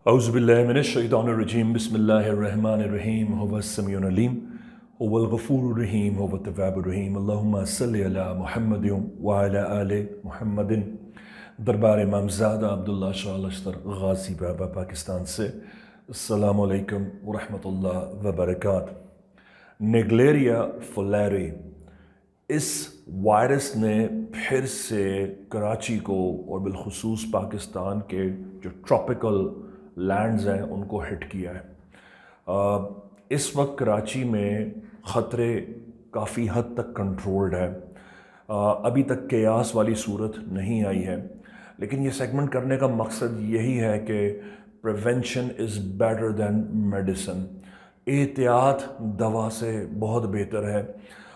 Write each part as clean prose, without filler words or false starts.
اعوذ باللہ من الشیطان الرجیم بسم اللہ الرحمن الرحیم هو السمیع العلیم هو الغفور الرحیم هو التواب الرحیم اللہم صلی علی محمد وعلی آل محمد۔ دربار امامزادہ عبداللہ شاہ لشتر غازی بابا پاکستان سے السلام علیکم ورحمۃ اللہ وبرکاتہ۔ نیگلیریا فولیری، اس وائرس نے پھر سے کراچی کو اور بالخصوص پاکستان کے جو ٹراپیکل لینڈز ہیں ان کو ہٹ کیا ہے۔ اس وقت کراچی میں خطرے کافی حد تک کنٹرولڈ ہے، ابھی تک قیاس والی صورت نہیں آئی ہے، لیکن یہ سیگمنٹ کرنے کا مقصد یہی ہے کہ prevention is better than medicine, احتیاط دوا سے بہت بہتر ہے۔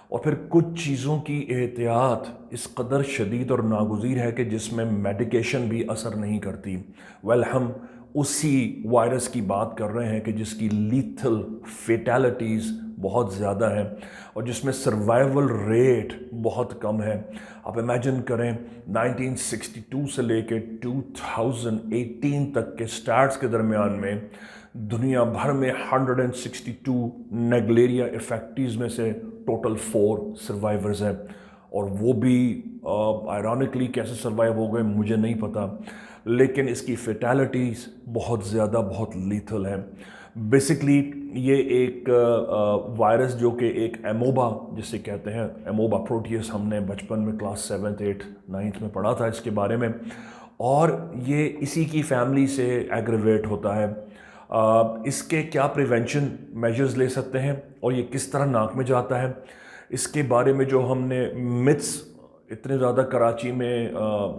اور پھر کچھ چیزوں کی احتیاط اس قدر شدید اور ناگزیر ہے کہ جس میں میڈیکیشن بھی اثر نہیں کرتی۔ ہم اسی وائرس کی بات کر رہے ہیں کہ جس کی لیتھل فیٹیلٹیز بہت زیادہ ہیں اور جس میں سروائیول ریٹ بہت کم ہے۔ آپ امیجن کریں 1962 سے لے کے 2018 تک کے سٹارٹس کے درمیان میں دنیا بھر میں 162 نیگلیریا افیکٹیز میں سے ٹوٹل 4 سروائیورز ہیں، اور وہ بھی آئرونکلی کیسے سروائیو ہو گئے مجھے نہیں پتا، لیکن اس کی فیٹیلٹیز بہت زیادہ بہت لیتھل ہیں۔ بیسکلی یہ ایک وائرس جو کہ ایک ایموبا جسے کہتے ہیں، ایموبا پروٹیس، ہم نے بچپن میں کلاس 7th 8th 9th میں پڑھا تھا اس کے بارے میں، اور یہ اسی کی فیملی سے ایگریویٹ ہوتا ہے۔ اس کے کیا پریونشن میجرز لے سکتے ہیں اور یہ کس طرح ناک میں جاتا ہے، اس کے بارے میں جو ہم نے متس اتنے زیادہ کراچی میں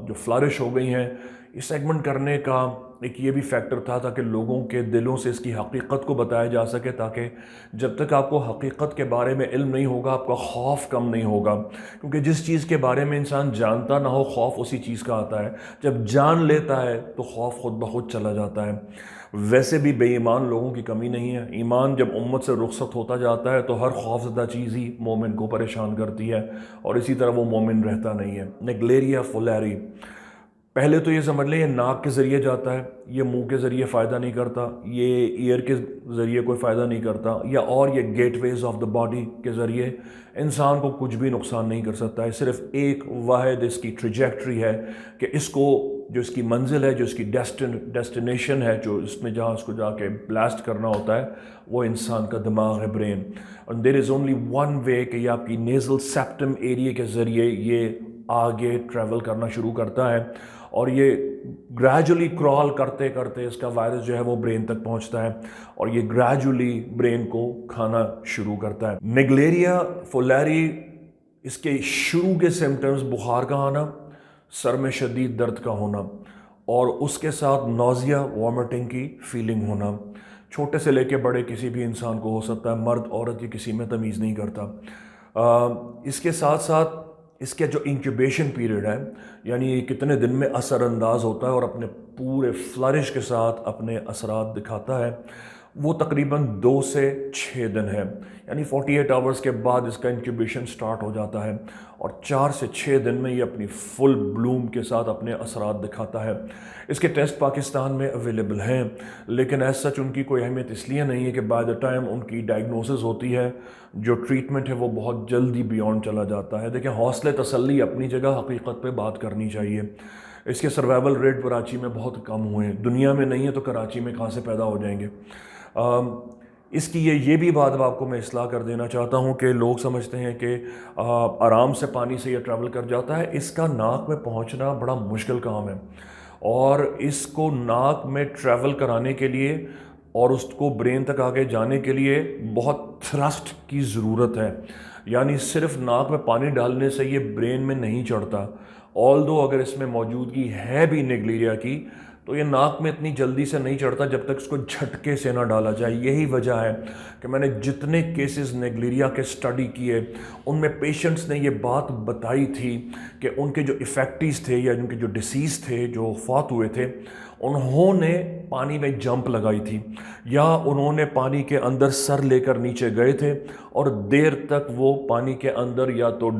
جو فلرش ہو گئی ہیں، یہ سیگمنٹ کرنے کا ایک یہ بھی فیکٹر تھا تاکہ لوگوں کے دلوں سے اس کی حقیقت کو بتایا جا سکے، تاکہ جب تک آپ کو حقیقت کے بارے میں علم نہیں ہوگا آپ کا خوف کم نہیں ہوگا، کیونکہ جس چیز کے بارے میں انسان جانتا نہ ہو خوف اسی چیز کا آتا ہے، جب جان لیتا ہے تو خوف خود بخود چلا جاتا ہے۔ ویسے بھی بے ایمان لوگوں کی کمی نہیں ہے، ایمان جب امت سے رخصت ہوتا جاتا ہے تو ہر خوف زدہ چیز ہی مومن کو پریشان کرتی ہے، اور اسی طرح وہ مومن رہتا نہیں ہے۔ نیگلیریا فولیری، پہلے تو یہ سمجھ لیں یہ ناک کے ذریعے جاتا ہے، یہ منہ کے ذریعے فائدہ نہیں کرتا، یہ ایئر کے ذریعے کوئی فائدہ نہیں کرتا، یا اور یہ gateways of the body کے ذریعے انسان کو کچھ بھی نقصان نہیں کر سکتا ہے۔ صرف ایک واحد اس کی ٹریجیکٹری ہے کہ اس کو جو اس کی منزل ہے، جو اس کی ڈیسٹینیشن ہے، جو اس میں جہاں اس کو جا کے بلاسٹ کرنا ہوتا ہے، وہ انسان کا دماغ ہے، برین۔ اور دیر از اونلی ون وے کہ یہ آپ کی نیزل سیپٹم ایریا کے ذریعے یہ آگے ٹریول کرنا شروع کرتا ہے، اور یہ گریجولی کرال کرتے کرتے اس کا وائرس جو ہے وہ برین تک پہنچتا ہے، اور یہ گریجولی برین کو کھانا شروع کرتا ہے۔ نیگلیریا فولیری، اس کے شروع کے سمٹمز بخار کا آنا، سر میں شدید درد کا ہونا، اور اس کے ساتھ نوزیا وامٹنگ کی فیلنگ ہونا، چھوٹے سے لے کے بڑے کسی بھی انسان کو ہو سکتا ہے، مرد عورت یہ کسی میں تمیز نہیں کرتا۔ اس کے ساتھ ساتھ اس کے جو انکیوبیشن پیریڈ ہے، یعنی یہ کتنے دن میں اثر انداز ہوتا ہے اور اپنے پورے فلرش کے ساتھ اپنے اثرات دکھاتا ہے، وہ تقریباً 2 سے 6 دن ہے، یعنی 48 آورز کے بعد اس کا انکیوبیشن سٹارٹ ہو جاتا ہے، اور 4 سے 6 دن میں یہ اپنی فل بلوم کے ساتھ اپنے اثرات دکھاتا ہے۔ اس کے ٹیسٹ پاکستان میں اویلیبل ہیں، لیکن ایز سچ ان کی کوئی اہمیت اس لیے نہیں ہے کہ بائی دا ٹائم ان کی ڈائگنوسس ہوتی ہے، جو ٹریٹمنٹ ہے وہ بہت جلدی بیونڈ چلا جاتا ہے۔ دیکھیں، حوصلے تسلی اپنی جگہ، حقیقت پہ بات کرنی چاہیے۔ اس کے سروائیول ریٹ کراچی میں بہت کم ہوئے ہیں، دنیا میں نہیں ہے تو کراچی میں کہاں سے پیدا ہو جائیں گے۔ اس کی یہ بھی بات اب آپ کو میں اصلاح کر دینا چاہتا ہوں کہ لوگ سمجھتے ہیں کہ آرام سے پانی سے یہ ٹریول کر جاتا ہے، اس کا ناک میں پہنچنا بڑا مشکل کام ہے، اور اس کو ناک میں ٹریول کرانے کے لیے اور اس کو برین تک آگے جانے کے لیے بہت تھرسٹ کی ضرورت ہے، یعنی صرف ناک میں پانی ڈالنے سے یہ برین میں نہیں چڑھتا، آلدو اگر اس میں موجودگی ہے بھی نیگلیریا کی تو یہ ناک میں اتنی جلدی سے نہیں چڑھتا جب تک اس کو جھٹکے سے نہ ڈالا جائے۔ یہی وجہ ہے کہ میں نے جتنے کیسز نیگلیریا کے سٹڈی کیے ان میں پیشنٹس نے یہ بات بتائی تھی کہ ان کے جو افیکٹیز تھے یا ان کے جو ڈیسیز تھے، جو فوت ہوئے تھے، انہوں نے پانی میں جمپ لگائی تھی یا انہوں نے پانی کے اندر سر لے کر نیچے گئے تھے اور دیر تک وہ پانی کے اندر یا تو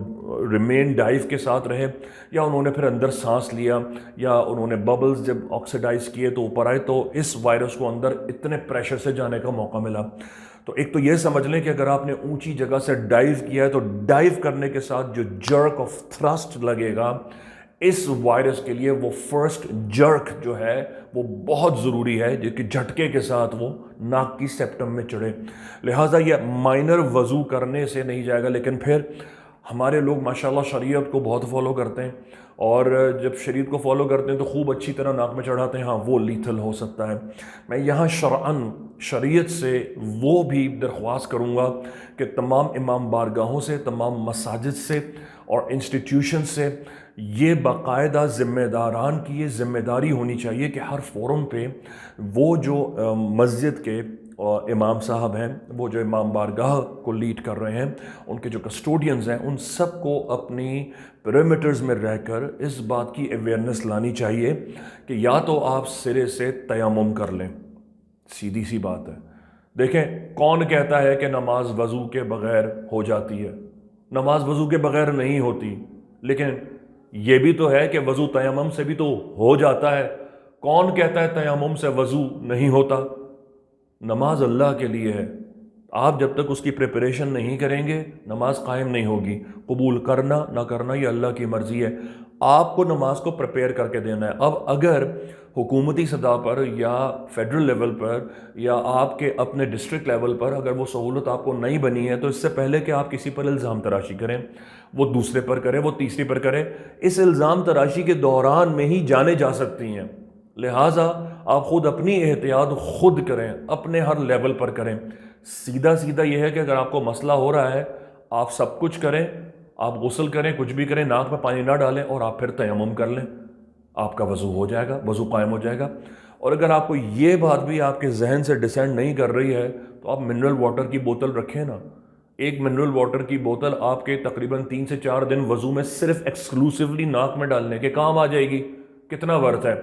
ریمین ڈائیو کے ساتھ رہے یا انہوں نے پھر اندر سانس لیا یا انہوں نے ببلز جب آکسیڈائز کیے تو اوپر آئے تو اس وائرس کو اندر اتنے پریشر سے جانے کا موقع ملا۔ تو ایک تو یہ سمجھ لیں کہ اگر آپ نے اونچی جگہ سے ڈائیو کیا ہے تو ڈائیو کرنے کے ساتھ جو جرک آف تھرسٹ لگے گا اس وائرس کے لیے، وہ فرسٹ جرک جو ہے وہ بہت ضروری ہے، جو کہ جھٹکے کے ساتھ وہ ناک کی سیپٹم میں چڑھے۔ لہٰذا یہ مائنر وضو کرنے سے نہیں جائے گا، لیکن پھر ہمارے لوگ ماشاءاللہ شریعت کو بہت فالو کرتے ہیں، اور جب شریعت کو فالو کرتے ہیں تو خوب اچھی طرح ناک میں چڑھاتے ہیں، ہاں وہ لیتھل ہو سکتا ہے۔ میں یہاں شرعاً شریعت سے وہ بھی درخواست کروں گا کہ تمام امام بارگاہوں سے، تمام مساجد سے اور انسٹیٹیوشن سے یہ باقاعدہ ذمہ داران کی یہ ذمہ داری ہونی چاہیے کہ ہر فورم پہ وہ جو مسجد کے امام صاحب ہیں، وہ جو امام بارگاہ کو لیڈ کر رہے ہیں، ان کے جو کسٹوڈینز ہیں، ان سب کو اپنی پیرامیٹرز میں رہ کر اس بات کی اویئرنیس لانی چاہیے کہ یا تو آپ سرے سے تیمم کر لیں، سیدھی سی بات ہے۔ دیکھیں کون کہتا ہے کہ نماز وضو کے بغیر ہو جاتی ہے؟ نماز وضو کے بغیر نہیں ہوتی، لیکن یہ بھی تو ہے کہ وضو تیمم سے بھی تو ہو جاتا ہے۔ کون کہتا ہے تیمم سے وضو نہیں ہوتا؟ نماز اللہ کے لیے ہے، آپ جب تک اس کی پریپریشن نہیں کریں گے نماز قائم نہیں ہوگی۔ قبول کرنا نہ کرنا یہ اللہ کی مرضی ہے، آپ کو نماز کو پریپیئر کر کے دینا ہے۔ اب اگر حکومتی سطح پر یا فیڈرل لیول پر یا آپ کے اپنے ڈسٹرکٹ لیول پر اگر وہ سہولت آپ کو نہیں بنی ہے تو اس سے پہلے کہ آپ کسی پر الزام تراشی کریں، وہ دوسرے پر کرے، وہ تیسری پر کرے، اس الزام تراشی کے دوران میں ہی جانیں جا سکتی ہیں۔ لہٰذا آپ خود اپنی احتیاط خود کریں، اپنے ہر لیول پر کریں۔ سیدھا سیدھا یہ ہے کہ اگر آپ کو مسئلہ ہو رہا ہے، آپ سب کچھ کریں، آپ غسل کریں، کچھ بھی کریں، ناک میں پانی نہ ڈالیں اور آپ پھر تیمم کر لیں، آپ کا وضو ہو جائے گا، وضو قائم ہو جائے گا۔ اور اگر آپ کو یہ بات بھی آپ کے ذہن سے ڈسینڈ نہیں کر رہی ہے تو آپ منرل واٹر کی بوتل رکھیں نا۔ ایک منرل واٹر کی بوتل آپ کے تقریباً 3 سے 4 دن وضو میں صرف ایکسکلوسیولی ناک میں ڈالنے کے کام آ جائے گی۔ کتنا ورتھ ہے؟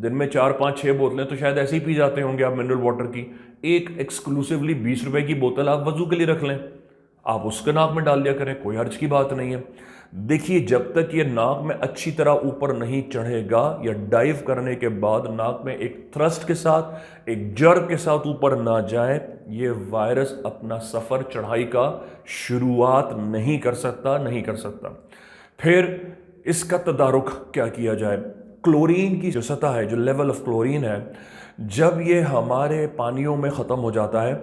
دن میں 4 5 6 بوتلیں تو شاید ایسے ہی پی جاتے ہوں گے آپ منرل واٹر کی، ایک ایکسکلوسیولی 20 روپے کی بوتل آپ وضو کے لیے رکھ لیں، آپ اس کے ناک میں ڈال لیا کریں، کوئی حرج کی بات نہیں ہے۔ دیکھیے جب تک یہ ناک میں اچھی طرح اوپر نہیں چڑھے گا یا ڈائیو کرنے کے بعد ناک میں ایک تھرسٹ کے ساتھ، ایک جرک کے ساتھ اوپر نہ جائے، یہ وائرس اپنا سفر چڑھائی کا شروعات نہیں کر سکتا۔ پھر اس کا تدارک کیا کیا جائے؟ کلورین کی جو سطح ہے، جو لیول آف کلورین ہے، جب یہ ہمارے پانیوں میں ختم ہو جاتا ہے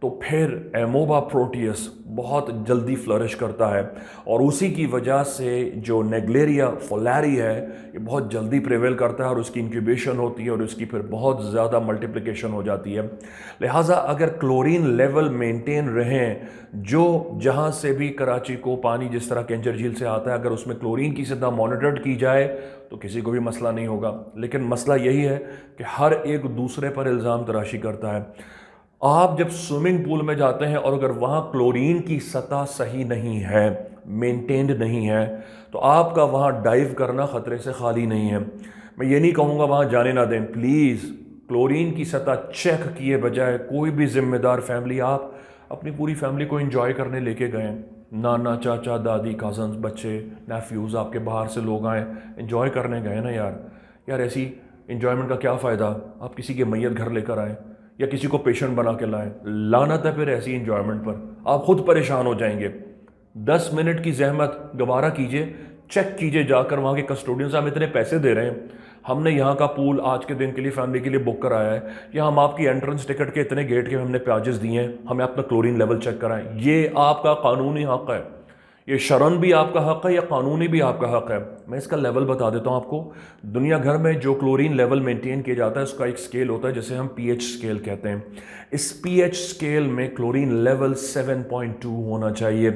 تو پھر ایموبا پروٹیس بہت جلدی فلرش کرتا ہے، اور اسی کی وجہ سے جو نیگلیریا فولیری ہے یہ بہت جلدی پریویل کرتا ہے اور اس کی انکیوبیشن ہوتی ہے اور اس کی پھر بہت زیادہ ملٹیپلیکیشن ہو جاتی ہے۔ لہٰذا اگر کلورین لیول مینٹین رہیں، جو جہاں سے بھی کراچی کو پانی جس طرح کینچر جھیل سے آتا ہے، اگر اس میں کلورین کی سطح مانیٹرڈ کی جائے تو کسی کو بھی مسئلہ نہیں ہوگا۔ لیکن مسئلہ یہی ہے کہ ہر ایک دوسرے پر الزام تراشی کرتا ہے۔ آپ جب سوئمنگ پول میں جاتے ہیں اور اگر وہاں کلورین کی سطح صحیح نہیں ہے، مینٹینڈ نہیں ہے، تو آپ کا وہاں ڈائیو کرنا خطرے سے خالی نہیں ہے۔ میں یہ نہیں کہوں گا وہاں جانے نہ دیں، پلیز کلورین کی سطح چیک کیے بجائے کوئی بھی ذمہ دار فیملی، آپ اپنی پوری فیملی کو انجوائے کرنے لے کے گئے، نانا چاچا دادی کازنز بچے نیفیوز آپ کے باہر سے لوگ آئیں، انجوائے کرنے گئے نا یار ایسی انجوائمنٹ کا کیا فائدہ؟ آپ کسی کے میت گھر لے کر آئیں یا کسی کو پیشنٹ بنا کے لائیں، لعنت ہے پھر ایسی انجوائمنٹ پر، آپ خود پریشان ہو جائیں گے۔ 10 منٹ کی زحمت گوارا کیجئے، چیک کیجئے جا کر وہاں کے کسٹوڈینز، ہم اتنے پیسے دے رہے ہیں، ہم نے یہاں کا پول آج کے دن کے لیے فیملی کے لیے بک کرایا ہے، یا ہم آپ کی انٹرنس ٹکٹ کے اتنے گیٹ کے ہم نے پیاجز دیے ہیں، ہمیں اپنا کلورین لیول چیک کرائیں۔ یہ آپ کا قانونی حق ہے، یہ شرعن بھی آپ کا حق ہے، یا قانونی بھی آپ کا حق ہے۔ میں اس کا لیول بتا دیتا ہوں آپ کو۔ دنیا بھر میں جو کلورین لیول مینٹین کیا جاتا ہے اس کا ایک سکیل ہوتا ہے جسے ہم پی ایچ سکیل کہتے ہیں۔ اس پی ایچ سکیل میں کلورین لیول 7.2 ہونا چاہیے۔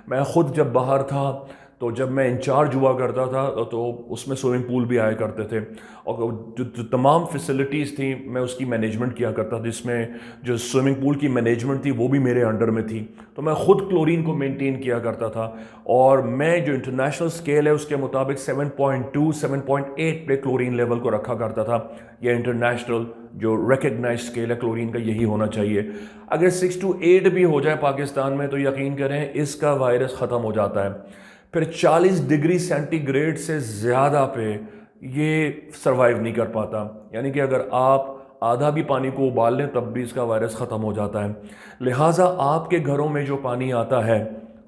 میں خود جب باہر تھا تو جب میں انچارج ہوا کرتا تھا تو اس میں سوئمنگ پول بھی آیا کرتے تھے، اور جو تمام فیسلٹیز تھیں میں اس کی مینجمنٹ کیا کرتا تھا، جس میں جو سوئمنگ پول کی مینجمنٹ تھی وہ بھی میرے انڈر میں تھی، تو میں خود کلورین کو مینٹین کیا کرتا تھا، اور میں جو انٹرنیشنل اسکیل ہے اس کے مطابق 7.2 7.8 پہ کلورین لیول کو رکھا کرتا تھا۔ یہ انٹرنیشنل جو ریکگنائز اسکیل ہے کلورین کا یہی ہونا چاہیے۔ اگر 6 to 8 بھی ہو جائے پاکستان میں تو یقین کریں اس کا وائرس ختم ہو جاتا ہے، پھر 40 ڈگری سینٹی گریڈ سے زیادہ پہ یہ سروائیو نہیں کر پاتا، یعنی کہ اگر آپ آدھا بھی پانی کو ابال لیں تب بھی اس کا وائرس ختم ہو جاتا ہے۔ لہٰذا آپ کے گھروں میں جو پانی آتا ہے،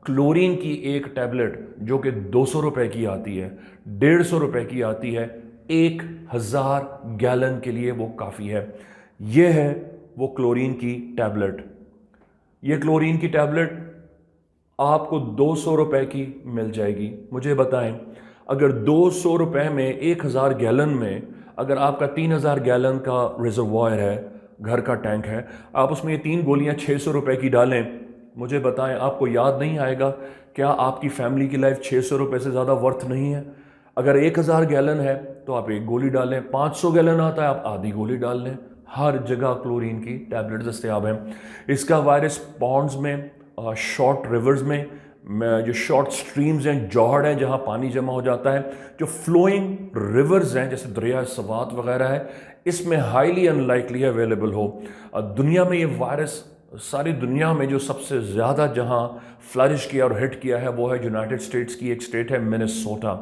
کلورین کی ایک ٹیبلٹ جو کہ 200 روپے کی آتی ہے، 150 روپے کی آتی ہے، 1000 گیلن کے لیے وہ کافی ہے۔ یہ ہے وہ کلورین کی ٹیبلٹ۔ یہ کلورین کی ٹیبلٹ آپ کو 200 روپے کی مل جائے گی۔ مجھے بتائیں اگر 200 روپے میں 1000 گیلن میں اگر آپ کا 3000 گیلن کا ریزروائر ہے، گھر کا ٹینک ہے، آپ اس میں یہ 3 گولیاں 600 روپے کی ڈالیں، مجھے بتائیں آپ کو یاد نہیں آئے گا کیا آپ کی فیملی کی لائف 600 روپے سے زیادہ ورتھ نہیں ہے؟ اگر 1000 گیلن ہے تو آپ 1 گولی ڈالیں، 500 گیلن آتا ہے آپ آدھی گولی ڈال لیں۔ ہر جگہ کلورین کی ٹیبلٹ دستیاب ہیں۔ اس کا وائرس پونڈز میں، شارٹ ریورز میں، جو شارٹ سٹریمز ہیں، جوہر ہیں جہاں پانی جمع ہو جاتا ہے، جو فلوئنگ ریورز ہیں جیسے دریا سوات وغیرہ ہے، اس میں ہائیلی ان لائکلی اویلیبل ہو۔ دنیا میں یہ وائرس ساری دنیا میں جو سب سے زیادہ جہاں فلرش کیا اور ہٹ کیا ہے وہ ہے یونائٹڈ اسٹیٹس کی ایک اسٹیٹ ہے منیسوٹا،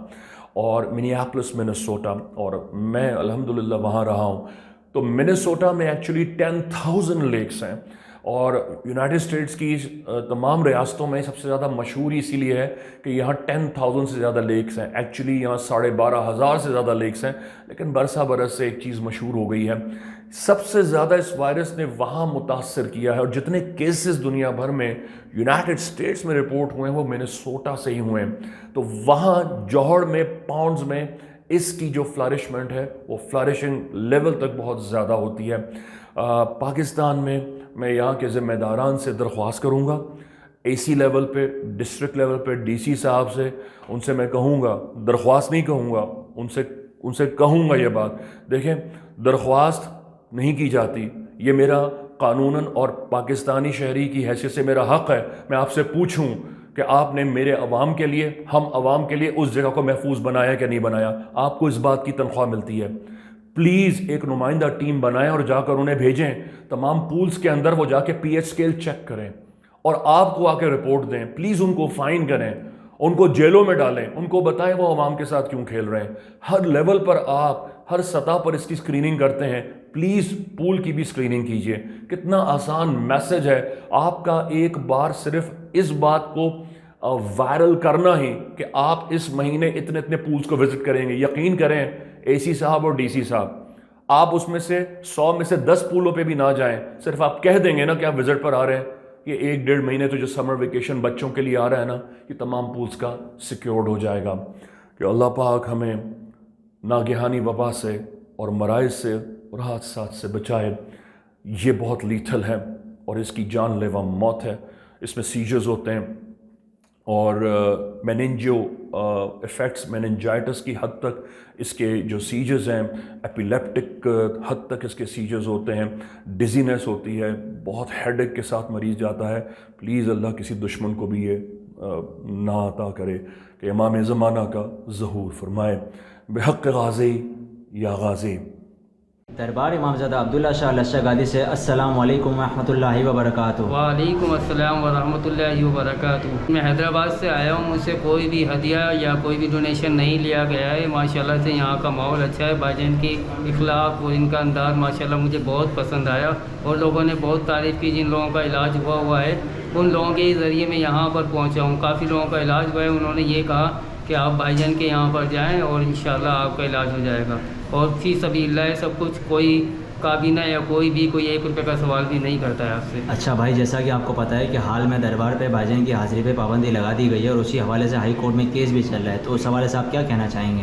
اور منیاپولس منیسوٹا، اور میں الحمدللہ وہاں رہا ہوں۔ تو منیسوٹا میں ایکچولی 10,000 لیکس ہیں، اور یونائٹڈ اسٹیٹس کی تمام ریاستوں میں سب سے زیادہ مشہور اسی لیے ہے کہ یہاں 10,000 سے زیادہ لیکس ہیں۔ ایکچولی یہاں 12,500 سے زیادہ لیکس ہیں، لیکن برسا برس سے ایک چیز مشہور ہو گئی ہے۔ سب سے زیادہ اس وائرس نے وہاں متاثر کیا ہے، اور جتنے کیسز دنیا بھر میں یونائٹڈ اسٹیٹس میں رپورٹ ہوئے ہیں وہ منیسوٹا سے ہی ہوئے ہیں۔ تو وہاں جوہر میں، پاؤنڈز میں اس کی جو فلرشمنٹ ہے وہ فلرشنگ لیول تک بہت زیادہ ہوتی ہے۔ پاکستان میں میں یہاں کے ذمہ داران سے درخواست کروں گا، اے سی لیول پہ، ڈسٹرکٹ لیول پہ ڈی سی صاحب سے، ان سے میں کہوں گا، درخواست نہیں کہوں گا، ان سے کہوں گا یہ بات، دیکھیں درخواست نہیں کی جاتی، یہ میرا قانوناً اور پاکستانی شہری کی حیثیت سے میرا حق ہے میں آپ سے پوچھوں کہ آپ نے میرے عوام کے لیے، ہم عوام کے لیے اس جگہ کو محفوظ بنایا کہ نہیں بنایا؟ آپ کو اس بات کی تنخواہ ملتی ہے، پلیز ایک نمائندہ ٹیم بنائیں اور جا کر انہیں بھیجیں، تمام پولز کے اندر وہ جا کے پی ایچ اسکیل چیک کریں اور آپ کو آ کے رپورٹ دیں، پلیز ان کو فائن کریں، ان کو جیلوں میں ڈالیں، ان کو بتائیں وہ عوام کے ساتھ کیوں کھیل رہے ہیں۔ ہر لیول پر آپ ہر سطح پر اس کی سکریننگ کرتے ہیں، پلیز پول کی بھی سکریننگ کیجئے۔ کتنا آسان میسج ہے آپ کا، ایک بار صرف اس بات کو وائرل کرنا ہی کہ آپ اس مہینے اتنے پولز کو وزٹ کریں گے۔ یقین کریں اے سی صاحب اور ڈی سی صاحب، آپ اس میں سے 100 میں سے 10 پولوں پہ بھی نہ جائیں، صرف آپ کہہ دیں گے نا کہ آپ وزٹ پر آ رہے ہیں، یہ 1-1.5 مہینے تو جو سمر ویکیشن بچوں کے لیے آ رہا ہے نا، یہ تمام پولز کا سیکیورڈ ہو جائے گا۔ کہ اللہ پاک ہمیں ناگہانی وبا سے اور مرائض سے اور حادثات سے بچائے۔ یہ بہت لیتھل ہے اور اس کی جان لیوا موت ہے۔ اس میں سیجرز ہوتے ہیں اور میننجو ایفیکٹس، میننجائٹس کی حد تک اس کے جو سیجرز ہیں، ایپیلیپٹک حد تک اس کے سیجرز ہوتے ہیں، ڈیزینس ہوتی ہے، بہت ہیڈ ایک کے ساتھ مریض جاتا ہے۔ پلیز اللہ کسی دشمن کو بھی یہ نہ عطا کرے کہ امام زمانہ کا ظہور فرمائے۔ بحق غازی یا غازی۔ دربار امامزادہ عبداللہ شاہ لشکردی سے السلام علیکم ورحمۃ اللہ وبرکاتہ۔ وعلیکم السلام ورحمۃ اللہ وبرکاتہ۔ میں حیدرآباد سے آیا ہوں، مجھ سے کوئی بھی ہدیہ یا کوئی بھی ڈونیشن نہیں لیا گیا ہے۔ ماشاءاللہ سے یہاں کا ماحول اچھا ہے، بھائی جان کی اخلاق اور ان کا انداز ماشاءاللہ مجھے بہت پسند آیا، اور لوگوں نے بہت تعریف کی۔ جن لوگوں کا علاج ہوا ہے ان لوگوں کے ذریعے میں یہاں پر پہنچا ہوں۔ کافی لوگوں کا علاج ہوا ہے، انہوں نے یہ کہا کہ آپ بھائی جان کے یہاں پر جائیں اور انشاءاللہ آپ کا علاج ہو جائے گا، اور فی سبیل اللہ سب کچھ، کوئی کابینہ یا کوئی 1 روپے کا سوال بھی نہیں کرتا ہے آپ سے۔ اچھا بھائی، جیسا کہ آپ کو پتہ ہے کہ حال میں دربار پہ بھائی جان کی حاضری پہ پابندی لگا دی گئی ہے، اور اسی حوالے سے ہائی کورٹ میں کیس بھی چل رہا ہے، تو اس حوالے سے آپ کیا کہنا چاہیں گے؟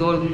2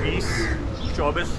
20, 24,